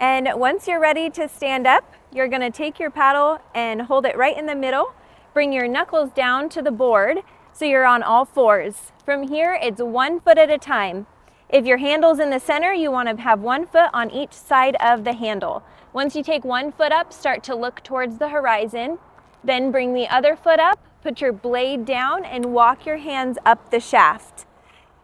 And once you're ready to stand up, you're going to take your paddle and hold it right in the middle. Bring your knuckles down to the board so you're on all fours. From here, it's 1 foot at a time. If your handle's in the center, you want to have 1 foot on each side of the handle. Once you take 1 foot up, start to look towards the horizon. Then bring the other foot up, put your blade down, and walk your hands up the shaft.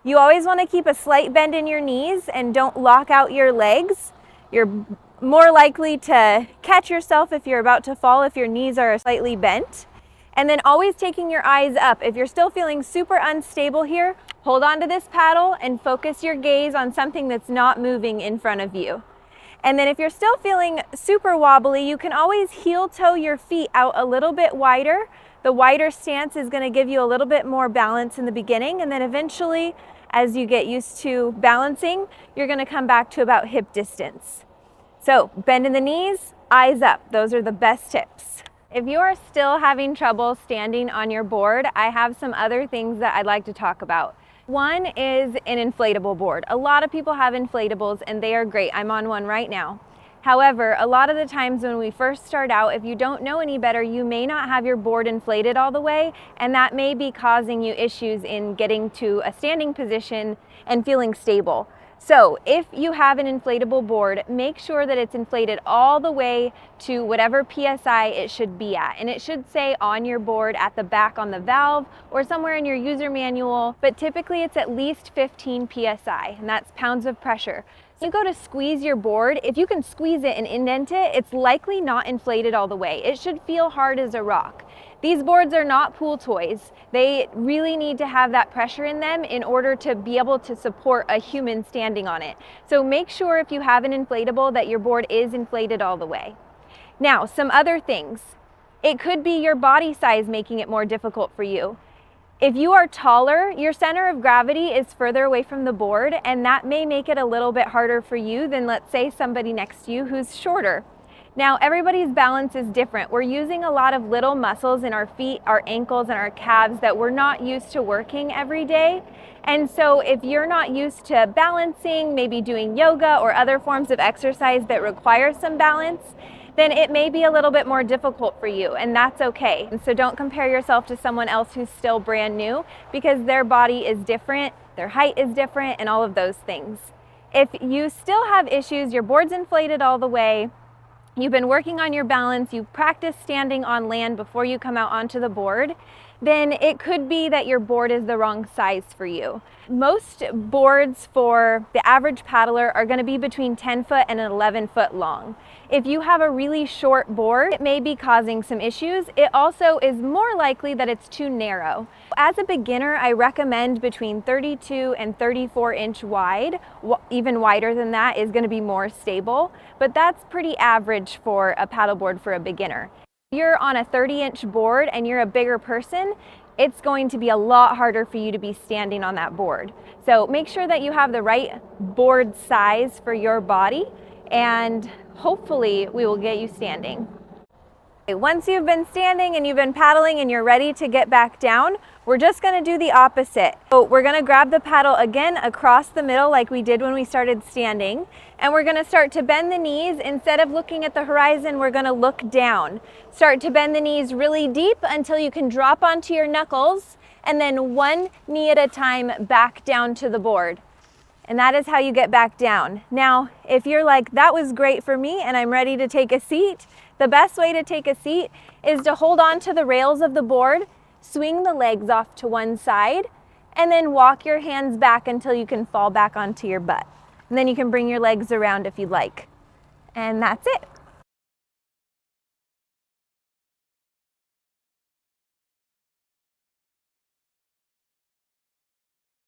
You always want to keep a slight bend in your knees and don't lock out your legs. You're more likely to catch yourself if you're about to fall if your knees are slightly bent. And then always taking your eyes up. If you're still feeling super unstable here, hold on to this paddle and focus your gaze on something that's not moving in front of you. And then if you're still feeling super wobbly, you can always heel toe your feet out a little bit wider. The wider stance is going to give you a little bit more balance in the beginning, and then eventually, as you get used to balancing, you're going to come back to about hip distance. So bend in the knees, eyes up. Those are the best tips. If you are still having trouble standing on your board, I have some other things that I'd like to talk about. One is an inflatable board. A lot of people have inflatables and they are great. I'm on one right now. However, a lot of the times when we first start out, if you don't know any better, you may not have your board inflated all the way, and that may be causing you issues in getting to a standing position and feeling stable. So if you have an inflatable board, make sure that it's inflated all the way to whatever PSI it should be at. And it should say on your board at the back on the valve or somewhere in your user manual, but typically it's at least 15 PSI, and that's pounds of pressure. So you go to squeeze your board, if you can squeeze it and indent it, it's likely not inflated all the way. It should feel hard as a rock. These boards are not pool toys. They really need to have that pressure in them in order to be able to support a human standing on it. So make sure if you have an inflatable that your board is inflated all the way. Now, some other things. It could be your body size making it more difficult for you. If you are taller, your center of gravity is further away from the board, and that may make it a little bit harder for you than, let's say, somebody next to you who's shorter. Now, everybody's balance is different. We're using a lot of little muscles in our feet, our ankles, and our calves that we're not used to working every day. And so if you're not used to balancing, maybe doing yoga or other forms of exercise that require some balance, then it may be a little bit more difficult for you, and that's okay. And so don't compare yourself to someone else who's still brand new, because their body is different, their height is different, and all of those things. If you still have issues, your board's inflated all the way, you've been working on your balance, you've practiced standing on land before you come out onto the board, then it could be that your board is the wrong size for you. Most boards for the average paddler are going to be between 10 foot and 11 foot long. If you have a really short board, it may be causing some issues. It also is more likely that it's too narrow. As a beginner, I recommend between 32 and 34 inch wide. Even wider than that is going to be more stable, but that's pretty average for a paddleboard for a beginner. If you're on a 30-inch board and you're a bigger person, it's going to be a lot harder for you to be standing on that board. So make sure that you have the right board size for your body, and hopefully we will get you standing. Once you've been standing and you've been paddling and you're ready to get back down, we're just going to do the opposite. So we're going to grab the paddle again across the middle like we did when we started standing, and we're going to start to bend the knees. Instead of looking at the horizon, we're going to look down. Start to bend the knees really deep until you can drop onto your knuckles, and then one knee at a time back down to the board. And that is how you get back down. Now, if you're like, that was great for me and I'm ready to take a seat, the best way to take a seat is to hold on to the rails of the board, swing the legs off to one side, and then walk your hands back until you can fall back onto your butt. And then you can bring your legs around if you'd like. And that's it.